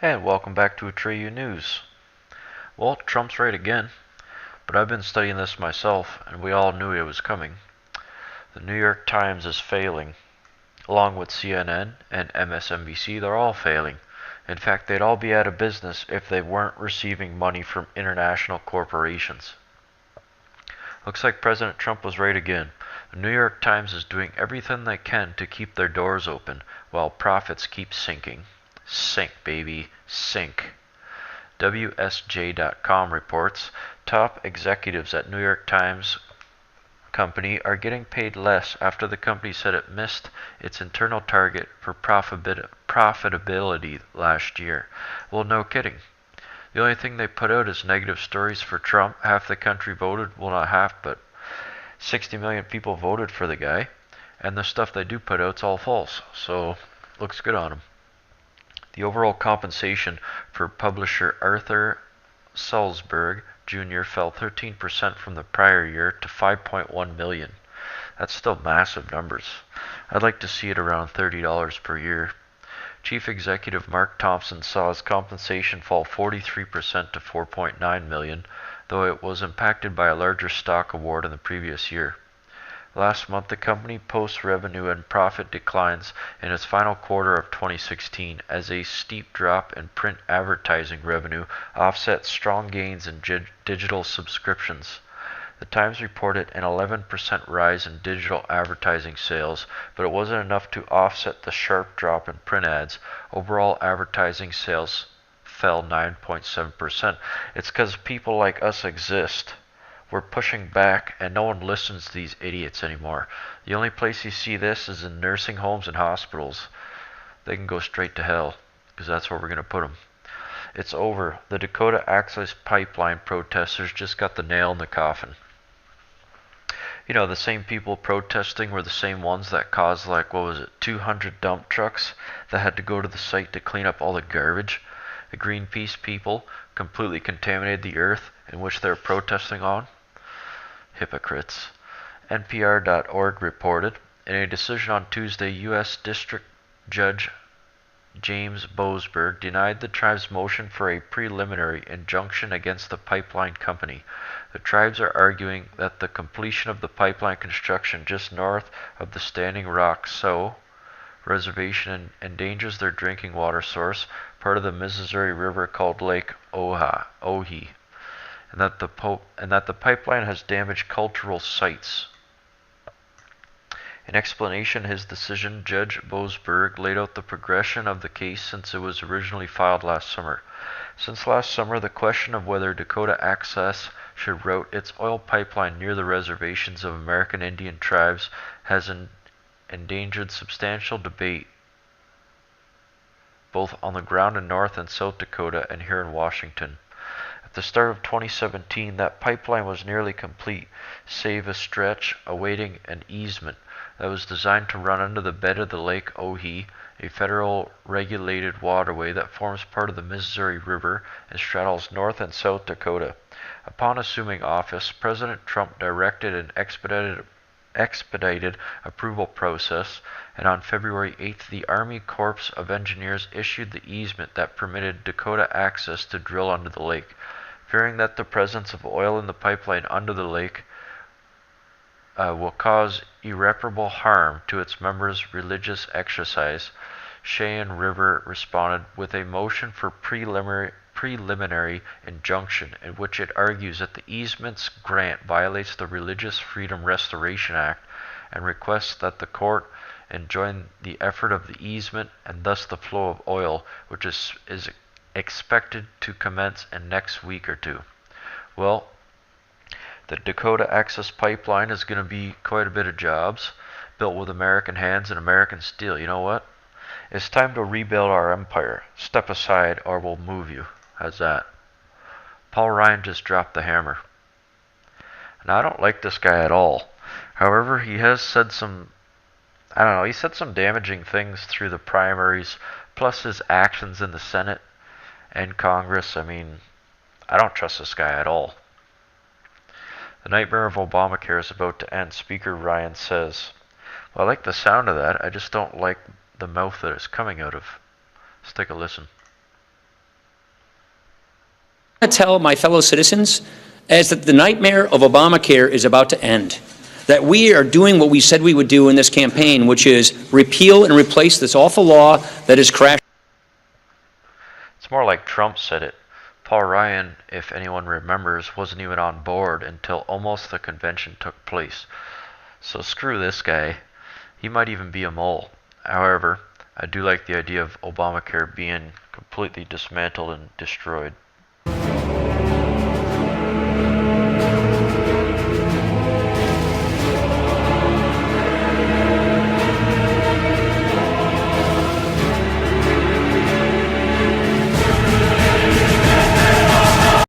And welcome back to Atreyu News. Well, Trump's right again, but I've been studying this myself, and we all knew it was coming. The New York Times is failing. Along with CNN and MSNBC, they're all failing. In fact, they'd all be out of business if they weren't receiving money from international corporations. Looks like President Trump was right again. The New York Times is doing everything they can to keep their doors open, while profits keep sinking. Sink, baby, sink. WSJ.com reports top executives at New York Times Company are getting paid less after the company said it missed its internal target for profitability last year. Well, no kidding. The only thing they put out is negative stories for Trump. Half the country voted, well, not half, but 60 million people voted for the guy. And the stuff they do put out's all false. So, looks good on him. The overall compensation for publisher Arthur Sulzberg Jr. fell 13% from the prior year to $5.1 million. That's still massive numbers. I'd like to see it around $30 per year. Chief Executive Mark Thompson saw his compensation fall 43% to $4.9 million, though it was impacted by a larger stock award in the previous year. Last month, the company posted revenue and profit declines in its final quarter of 2016 as a steep drop in print advertising revenue offset strong gains in digital subscriptions. The Times reported an 11% rise in digital advertising sales, but it wasn't enough to offset the sharp drop in print ads. Overall advertising sales fell 9.7%. It's because people like us exist. We're pushing back, and no one listens to these idiots anymore. The only place you see this is in nursing homes and hospitals. They can go straight to hell, because that's where we're going to put them. It's over. The Dakota Access Pipeline protesters just got the nail in the coffin. You know, the same people protesting were the same ones that caused, 200 dump trucks that had to go to the site to clean up all the garbage. The Greenpeace people completely contaminated the earth in which they're protesting on. Hypocrites. NPR.org reported, in a decision on Tuesday, U.S. District Judge James Boasberg denied the tribe's motion for a preliminary injunction against the pipeline company. The tribes are arguing that the completion of the pipeline construction just north of the Standing Rock Sioux Reservation endangers their drinking water source, part of the Missouri River called Lake Ohi, and that the pipeline has damaged cultural sites. In explanation of his decision, Judge Boasberg laid out the progression of the case since it was originally filed last summer. Since last summer, the question of whether Dakota Access should route its oil pipeline near the reservations of American Indian tribes has endangered substantial debate both on the ground in North and South Dakota and here in Washington. At the start of 2017, that pipeline was nearly complete, save a stretch awaiting an easement that was designed to run under the bed of the Lake Ohi, a federal regulated waterway that forms part of the Missouri River and straddles North and South Dakota. Upon assuming office, President Trump directed an expedited approval process, and on February 8th, the Army Corps of Engineers issued the easement that permitted Dakota Access to drill under the lake. Fearing that the presence of oil in the pipeline under the lake will cause irreparable harm to its members' religious exercise, Cheyenne River responded with a motion for preliminary injunction in which it argues that the easement's grant violates the Religious Freedom Restoration Act and requests that the court enjoin the effort of the easement and thus the flow of oil, which is expected to commence in next week or two. Well, the Dakota Access Pipeline is going to be quite a bit of jobs, built with American hands and American steel. You know what? It's time to rebuild our empire. Step aside or we'll move you. How's that? Paul Ryan just dropped the hammer. Now, I don't like this guy at all. However, he has said he said some damaging things through the primaries, plus his actions in the Senate and Congress. I mean, I don't trust this guy at all. The nightmare of Obamacare is about to end, Speaker Ryan says. Well, I like the sound of that. I just don't like the mouth that it's coming out of. Let's take a listen. to tell my fellow citizens is that the nightmare of Obamacare is about to end. That we are doing what we said we would do in this campaign, which is repeal and replace this awful law that has crashed. It's more like Trump said it. Paul Ryan, if anyone remembers, wasn't even on board until almost the convention took place. So screw this guy. He might even be a mole. However, I do like the idea of Obamacare being completely dismantled and destroyed.